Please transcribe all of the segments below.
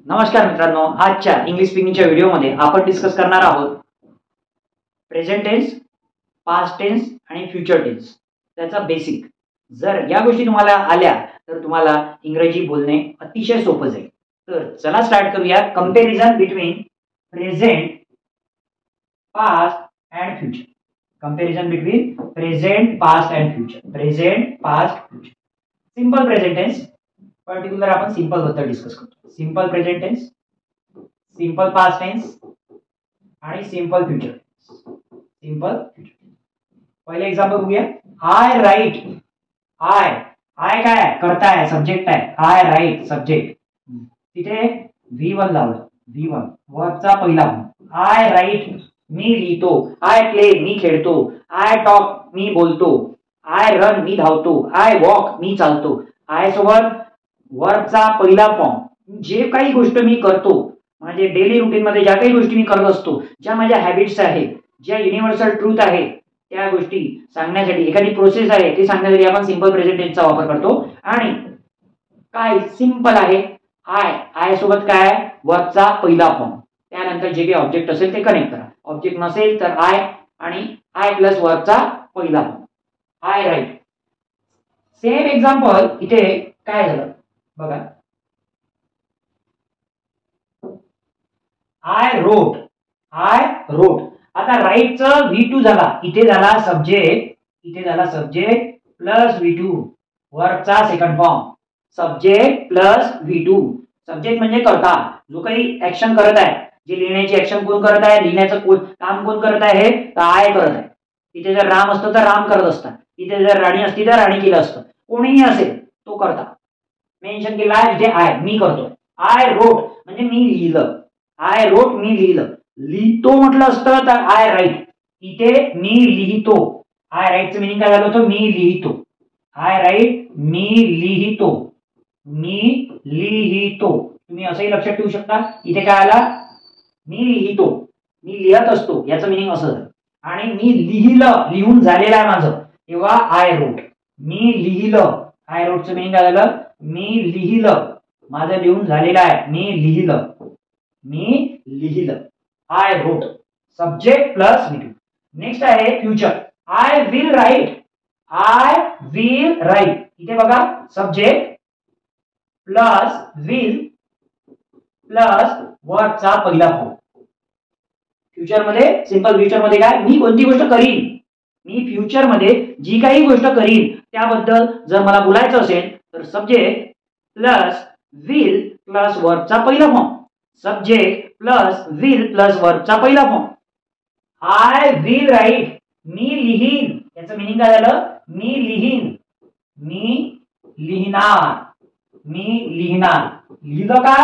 नमस्कार मित्रांनो, आजच्या इंग्लिश स्पीकिंगच्या व्हिडिओमध्ये आपण डिस्कस करणार आहोत प्रेझेंट टेन्स, पास्ट टेन्स आणि फ्युचर टेन्स. त्याचा बेसिक. जर या गोष्टी तुम्हाला आल्या तर तुम्हाला इंग्रजी बोलणे अतिशय सोपं जाईल. तर चला स्टार्ट करूया. Comparison between present, past and future. Comparison between present, past and future. Present, past, future. Simple present tense, particular आपण सिंपल बद्दल डिस्कस करतो. Simple present tense, simple past tense आणि simple future tense. Simple future. पहिले example बघूया. I write. I I काय करताय, subject आहे. I write subject. तिथे V1 लावलं. V1 वर्बचा पहिला फॉर्म. आय राईट मी लिहितो. आय प्ले मी खेळतो. आय टॉक मी बोलतो. आय रन मी धावतो. आय वॉक मी चालतो. आय सोबत वर्बचा पहिला फॉर्म. जे काही गोष्ट मी करतो, म्हणजे डेली रुटीन मध्ये ज्या काही गोष्टी मी करत असतो, ज्या माझ्या हॅबिट्स आहेत, ज्या युनिव्हर्सल ट्रूथ आहे, त्या गोष्टी सांगण्यासाठी एखादी प्रोसेस आहे ते सांगण्यासाठी आपण सिंपल प्रेझेंट टेन्सचा वापर करतो. आणि काय सिंपल आहे. आय आय सोबत काय वर्बचा पहिला फॉर्म. त्यानंतर जे काही ऑब्जेक्ट असेल ते कनेक्ट करा. ऑब्जेक्ट नसेल तर आय आणि आय प्लस वर्बचा पहिला form. I write. Same example इथे काय झालं बघा. I wrote. I wrote. आता राईटचं V2 झाला. इथे झाला सब्जेक्ट. इथे झाला सब्जेक्ट प्लस V2 वर्बचा second form. Subject plus V2. Subject म्हणजे करता, जो काही ऍक्शन करत आहे, जे लिहिण्याची ऍक्शन कोण करत आहे, लिहिण्याचं काम कोण करत आहे, तर आय करत आहे. इथे जर राम असतं तर राम करत असतात. इथे जर राणी असती तर राणी केलं असतं. कोणीही असेल तो करता मेन्शन केला आहे. इथे आय मी करतो. आय रोट म्हणजे मी लिहिलं. आय रोट मी लिहिलं. लिहितो म्हटलं असतं तर आय राईट. इथे मी लिहितो. आय राईटचं मिनिंग काय झालं होतं, मी लिहितो. आय राईट मी लिहितो. मी लिहितो. तुम्ही असंही लक्षात ठेवू शकता. इथे काय आला, मी लिहितो, मी लिहत असतो, याचं मिनिंग असं झालं. आणि मी लिहिलं, लिहून झालेलं आहे माझं, तेव्हा आय रोट. मी लिहिलं. आय रोटचं मिनिंग काय झालं, मी लिहिलं, माझं लिहून झालेलं आहे, मी लिहिलं. मी लिहिलं. I wrote. Subject plus V2. Next आहे future. I will write. I will write. इथे बघा सब्जेक्ट प्लस विल प्लस वर्बचा पहिला फॉर्म. फ्युचर मध्ये, सिंपल फ्युचर मध्ये काय, मी कोणती गोष्ट करीन, मी फ्युचर मध्ये जी काही गोष्ट करीन त्याबद्दल जर मला बोलायचं असेल तर सब्जेक्ट प्लस विल प्लस वर्बचा पहिला form. Subject plus will plus वर्बचा पहिला फॉर्म. आय विल राईट मी लिहीन. याचं मिनिंग काय झालं, मी लिहीन. मी लिहिणार. मी लिहिणार. लिहिलं का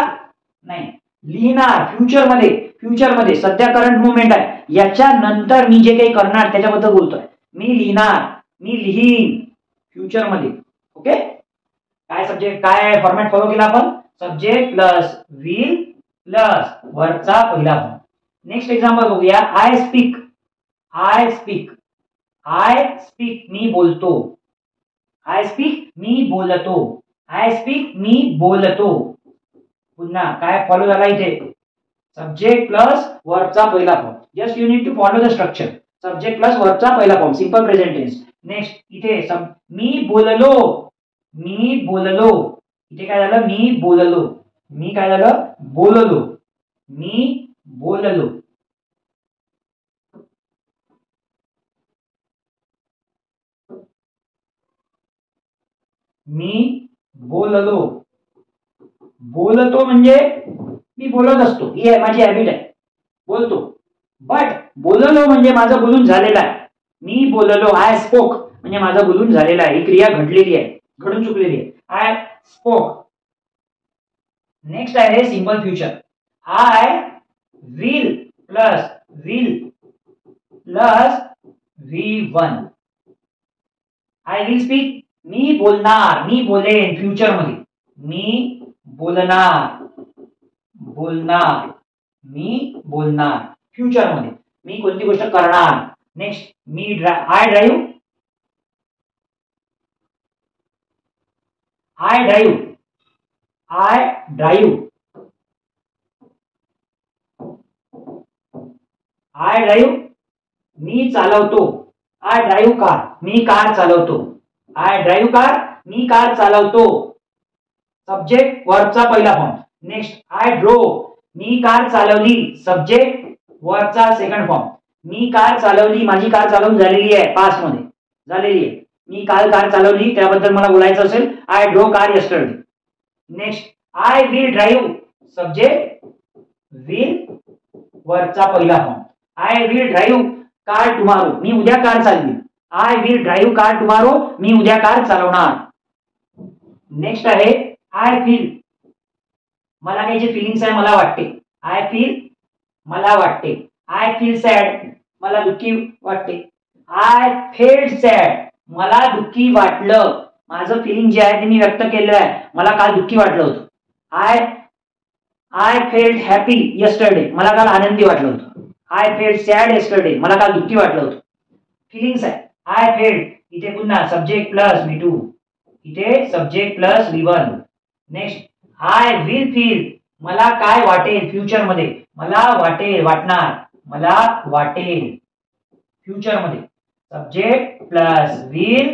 नाही, लिहिणार. फ्युचर मध्ये, फ्युचर मध्ये सध्या करंट मुवमेंट आहे, याच्या नंतर मी जे काही करणार त्याच्याबद्दल बोलतोय. मी लिहिणार, मी लिहीन फ्युचर मध्ये. ओके. काय सब्जेक्ट, काय फॉर्मॅट फॉलो केला आपण, सब्जेक्ट प्लस विल प्लस वर्बचा पहिला फॉर्म. नेक्स्ट एक्झाम्पल बघूया. I speak. I speak. I speak मी बोलतो. आय स्पीक मी बोलतो. आय स्पीक मी बोलतो. पुन्हा काय फॉलो झाला इथे, सब्जेक्ट प्लस वर्बचा पहिला form. Just you need to follow the structure. Subject plus वर्बचा पहिला form. Simple present tense. Next इथे मी बोललो. मी बोललो. इथे काय झालं, मी बोललो. मी काय झालं, बोललो. मी बोललो. मी बोललो. बोलतो म्हणजे मी बोलत असतो, ही आहे माझी हॅबिट आहे, बोलतो. बट बोललो म्हणजे माझं बोलून झालेलं आहे. मी बोललो. आय स्पोक म्हणजे माझं बोलून झालेलं आहे, ही क्रिया घडलेली आहे, घडून चुकलेली आहे. I spoke. नेक्स्ट आहे simple future. I will plus will plus V1. I will speak मी बोलणार, मी बोलेन फ्युचर मध्ये. मी बोलणार. बोलणार. मी बोलणार फ्युचर मध्ये. मी कोणती गोष्ट करणार. नेक्स्ट मी I drive. I drive. I drive. I drive मी चालवतो. आय ड्राईव्ह कार मी कार चालवतो. आय ड्राईव्ह कार मी कार चालवतो. सब्जेक्ट वर्बचा पहिला फॉर्म. नेक्स्ट आय ड्रोव मी कार चालवली. सब्जेक्ट वर्बचा सेकंड फॉर्म. मी कार चालवली, माझी कार चालवून झालेली आहे, पास्ट मध्ये झालेली आहे. मी काल कार चालवली त्याबद्दल मला बोलायचं असेल, I drove car yesterday. Next I will drive subject will वर्बचा पहिला form. I will drive car tomorrow मी उद्या कार चालवी. I will drive car tomorrow मी उद्या कार चालवणार. नेक्स्ट आहे आय फील मला काही जे फिलिंग्स आहे मला वाटते. आय फील मला वाटते. आय फील सॅड मला दुःखी वाटते. आय फेल्ट सॅड मला दुःखी वाटलं. माझं फिलिंग जे आहे ते मी व्यक्त केलं आहे. मला काल दुःखी वाटलं होतं. आय फेल्ट हॅपी यस्टरडे मला काल आनंदी वाटलं होतं. आय फेल्ट सॅड यस्टरडे मला काल दुःखी वाटलं होतं. फिलिंग्स आहे. आय फेल्ट इथे पुन्हा सब्जेक्ट प्लस V2 इथे subject plus V1. Next I will feel मला काय वाटेल फ्युचर मध्ये. मला वाटेल वाटणार मला वाटेल फ्युचर मध्ये. सब्जेक्ट प्लस विल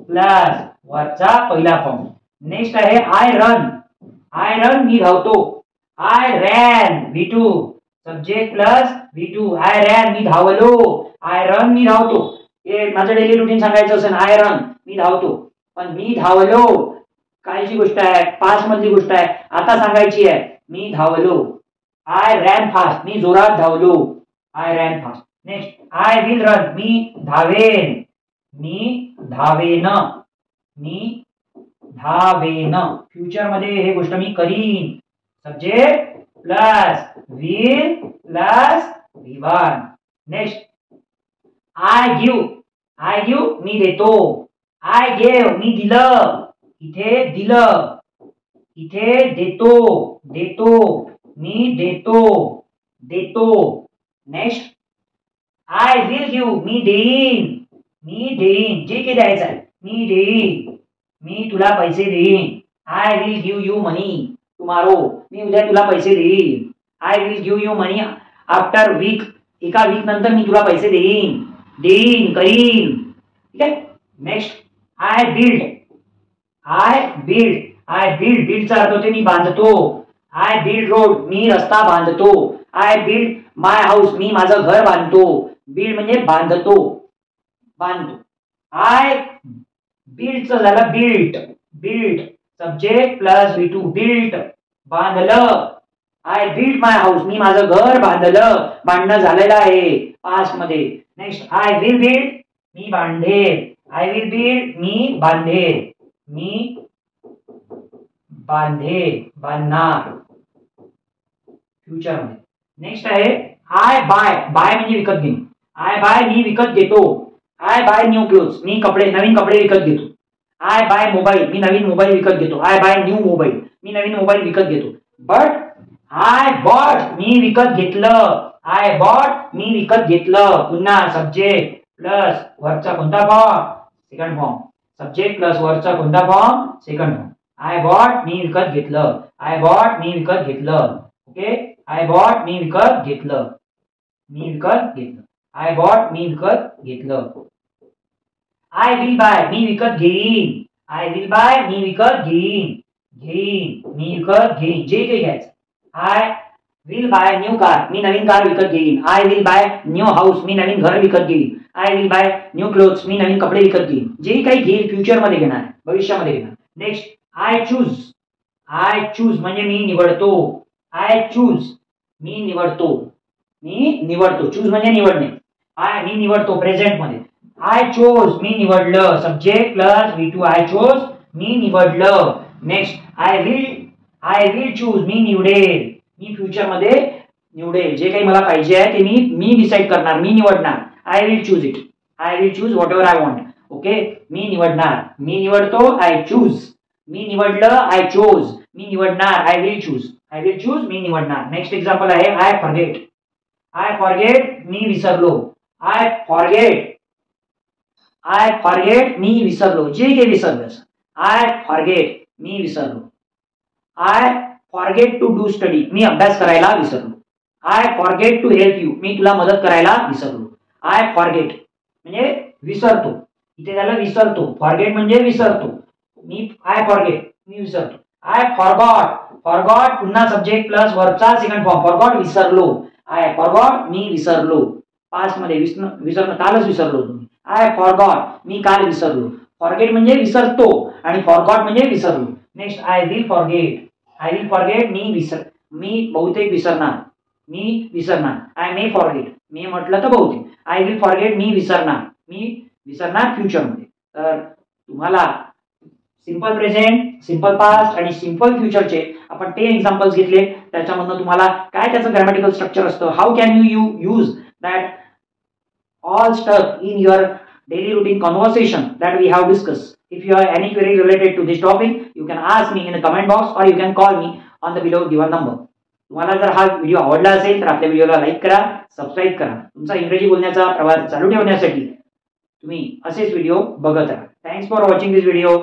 प्लस वर्बचा पहिला फॉर्म. नेक्स्ट आहे आय रन. आय रन मी धावतो. I ran V2 subject plus V2. I ran मी धावलो. आय रन मी धावतो. हे माझं डेली रुटीन सांगायचं असेल आय रन मी धावतो. पण मी धावलो कालची गोष्ट आहे, पास्ट मधली गोष्ट आहे. आता सांगायची आहे मी धावलो. आय रॅन फास्ट मी जोरात धावलो. I ran fast. Next I will run मी धावेन. मी धावेन. मी धावेन फ्युचर मध्ये हे गोष्ट मी करीन. Subject plus will plus V1. Next I give मी देतो. आय गेव मी दिलं. इथे दिलं. इथे देतो मी देतो. Next I will give me देईन. जे काही द्यायचं आहे मी देईन. मी तुला पैसे देईन. I will give you money tomorrow मी उद्या तुला पैसे देईन. I will give you money after week एका वीक नंतर मी तुला पैसे देईन करीन. ठीक आहे. नेक्स्ट आय बिल्डचा अर्थ होते मी बांधतो. आय बिल्ड रोड मी रस्ता बांधतो. आय बिल्ड माय हाऊस मी माझं घर बांधतो. बिल्ड म्हणजे बांधतो. आय बिल्डचं झालं built subject plus V2 built बांधलं. आय बिल्ड माय हाऊस मी माझं घर बांधलं. बांधणं झालेलं आहे पास्ट मध्ये. नेक्स्ट आय विल बिल्ड मी बांधेल. आय विल बिल्ड मी बांधेल. मी बांधणार फ्युचर मध्ये. नेक्स्ट आहे आय बाय म्हणजे विकत घेणे. आय बाय मी विकत घेतो. आय बाय न्यू क्लोथ्स मी नवीन कपडे विकत घेतो. आय बाय मोबाईल मी नवीन मोबाईल विकत घेतो. आय बाय न्यू मोबाईल मी नवीन मोबाईल विकत घेतो. बट आय बॉट मी विकत घेतलं. आय बॉट मी विकत घेतलं. पुन्हा सब्जेक्ट प्लस वर्बचा कोणता form second form. Subject plus वर्बचा कोणता form second form. I bought मी विकत घेतलं. आय बॉट मी विकत घेतलं. ओके. आय बॉट मी विकत घेतलं. आय बॉट मी विकत घेतलं. आय विल बाय मी विकत घेईन. आय विल बाय मी विकत घेईन. मी विकत घेईन जे काही घ्यायचं. I will buy new car मी नवीन कार विकत घेईन. I will buy new house मी नवीन घर विकत घेईन. I will buy new clothes मी नवीन कपडे विकत घेईन. जे काही घेईल फ्युचर मध्ये घेणार भविष्यामध्ये घेणार. नेक्स्ट आय चूज म्हणजे मी निवडतो. आय चूज मी निवडतो. चूज म्हणजे निवडणे. मी निवडतो प्रेझेंट मध्ये. आय चोज मी निवडलं. Subject plus V2 I chose मी निवडलं. नेक्स्ट आय विल चूज मी निवडेल. मी फ्युचर मध्ये निवडेल. जे काही मला पाहिजे आहे ते मी डिसाईड करणार. मी निवडणार. I will choose it. I will choose whatever I want. Okay. मी निवडणार. मी निवडतो. I choose. मी निवडलं. I chose. मी निवडणार. आय विल चूज मी निवडणार. नेक्स्ट एक्झाम्पल आहे आय फॉरगेट मी विसरलो. आय फॉरगेट मी विसरलो. जे काही विसरलं. आय फॉरगेट मी विसरलो. I forget to do study मी अभ्यास करायला विसरलो. I forget to help you, मी तुला मदत करायला विसरलो. आय फॉरगेट म्हणजे विसरतो, इथे झालं विसरतो. फॉरगेट म्हणजे विसरतो. मी आय फॉरगेट मी विसरतो. आय फॉरगॉट, फॉरगॉट पुन्हा सब्जेक्ट प्लस वर्बचा सेकंड फॉर्म. फॉरगॉट विसरलो. आय फॉरगॉट मी विसरलो. पास्ट मध्ये विसरलो, कालच विसरलो तुम्ही. आय फॉरगॉट मी काल विसरलो. फॉरगेट म्हणजे विसरतो आणि फॉरगॉट म्हणजे विसरलो. Next I will forget. I will forget me बहुतेक विसरणार. मी विसरणार. आय मे फॉरगेट मी म्हटलं तर बहुतेक. आय विल फॉरगेट मी विसरणार फ्युचरमध्ये. तर तुम्हाला सिंपल प्रेझेंट, सिंपल पास्ट आणि सिंपल फ्युचरचे आपण 10 एक्झाम्पल्स घेतले. त्याच्यामधून तुम्हाला काय त्याचं ग्रॅमॅटिकल स्ट्रक्चर असतं, how can you use that all stuff in your daily routine conversation that we have discussed. If you have any query related to this topic, you can ask me in the comment box or you can call me on the below given number. तुम्हाला जर हा video आवडला असेल तर आपल्या व्हिडिओला like करा, subscribe करा. तुमचा इंग्रजी बोलण्याचा प्रवास चालू ठेवण्यासाठी तुम्ही असेच व्हिडिओ बघत राहा. Thanks for watching this video.